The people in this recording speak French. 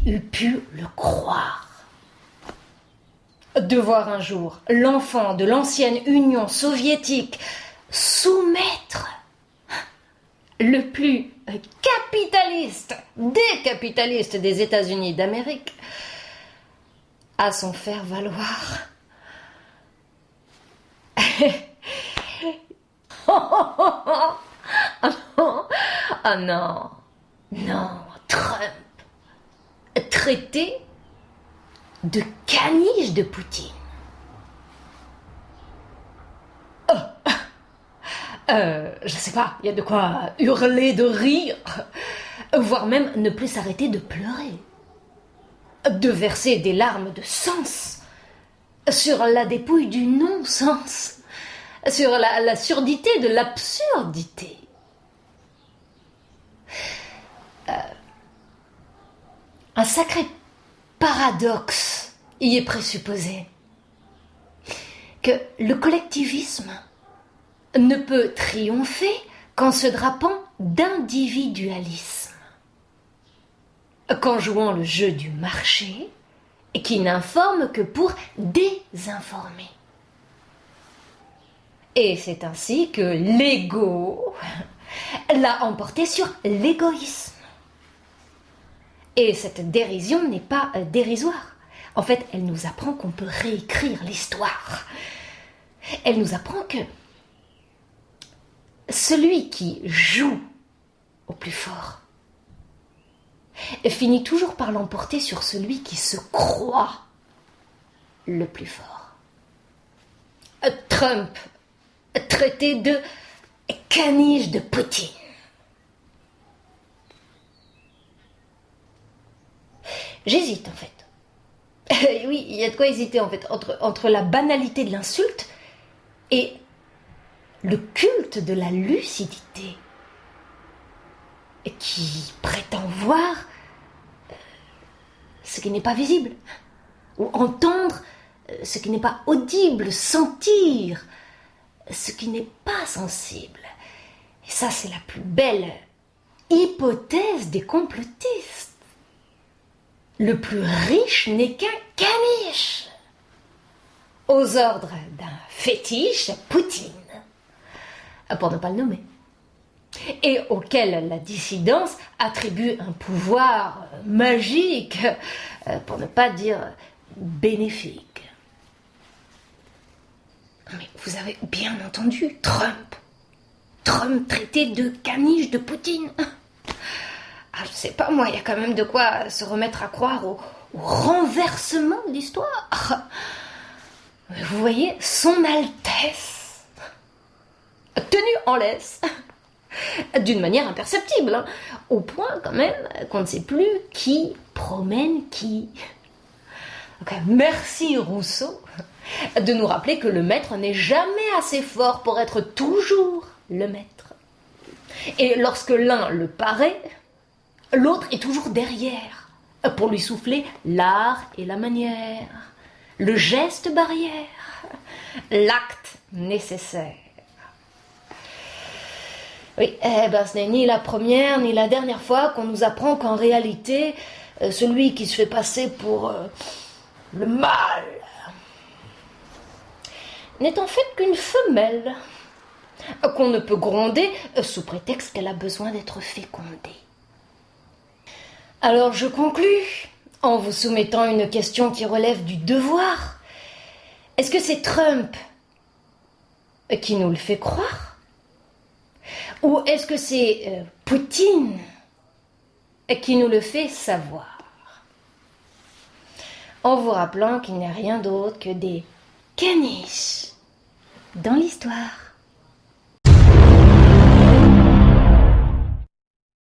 eût pu le croire? De voir un jour l'enfant de l'ancienne Union soviétique soumettre le plus capitaliste des capitalistes des États-Unis d'Amérique à son faire-valoir. Ah non, non, Trump, traité de caniche de Poutine. Je sais pas, il y a de quoi hurler de rire, voire même ne plus s'arrêter de pleurer, de verser des larmes de sens sur la dépouille du non-sens, sur la surdité de l'absurdité. Un sacré paradoxe y est présupposé, que le collectivisme ne peut triompher qu'en se drapant d'individualisme, qu'en jouant le jeu du marché, qui n'informe que pour désinformer. Et c'est ainsi que l'ego l'a emporté sur l'égoïsme. Et cette dérision n'est pas dérisoire. En fait, elle nous apprend qu'on peut réécrire l'histoire. Elle nous apprend que celui qui joue au plus fort finit toujours par l'emporter sur celui qui se croit le plus fort. Trump, traité de caniche de Poutine. J'hésite en fait. Oui, il y a de quoi hésiter en fait entre la banalité de l'insulte et le culte de la lucidité qui prétend voir ce qui n'est pas visible, ou entendre ce qui n'est pas audible, sentir ce qui n'est pas sensible. Et ça, c'est la plus belle hypothèse des complotistes. Le plus riche n'est qu'un caniche, aux ordres d'un fétiche Poutine, pour ne pas le nommer, et auquel la dissidence attribue un pouvoir magique, pour ne pas dire bénéfique. Mais vous avez bien entendu, Trump traité de caniche de Poutine. Ah, je sais pas moi, il y a quand même de quoi se remettre à croire au renversement de l'histoire. Vous voyez, son Altesse, tenue en laisse, d'une manière imperceptible, hein, au point quand même qu'on ne sait plus qui promène qui. Donc, merci Rousseau de nous rappeler que le maître n'est jamais assez fort pour être toujours le maître. Et lorsque l'un le paraît, l'autre est toujours derrière pour lui souffler l'art et la manière, le geste barrière, l'acte nécessaire. Oui, ce n'est ni la première ni la dernière fois qu'on nous apprend qu'en réalité, celui qui se fait passer pour le mâle n'est en fait qu'une femelle, qu'on ne peut gronder sous prétexte qu'elle a besoin d'être fécondée. Alors je conclus en vous soumettant une question qui relève du devoir. Est-ce que c'est Trump qui nous le fait croire? Ou est-ce que c'est Poutine qui nous le fait savoir? En vous rappelant qu'il n'y a rien d'autre que des caniches dans l'histoire.